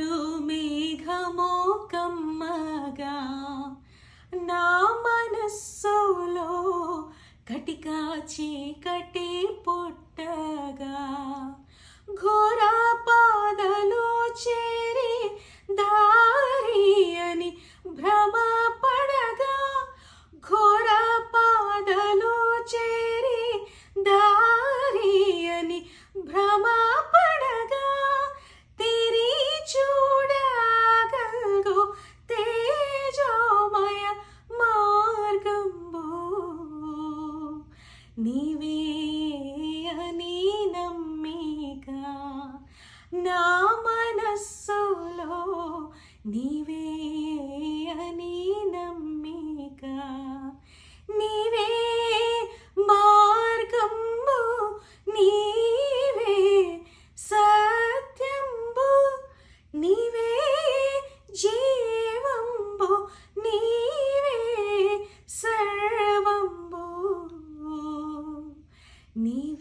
car మేఘమో కమ్మగా నా మనస్సులో కటిక చీకటి పుట్టగా ఘోర పాదలో చేరి దారి అని భ్రమపడగా ఘోర పాదలో చేరి దారి అని భ్రమపడగా తెరి చూడగల్గో తేజోమయ మార్గంబు నీవే అని నమ్మిక నా మనస్సులో నీవే అని నమ్మిక నీవే మార్గంబు నీవే సత్యంబు నీవే జీవంబు నీవే సర్వంబు నీవే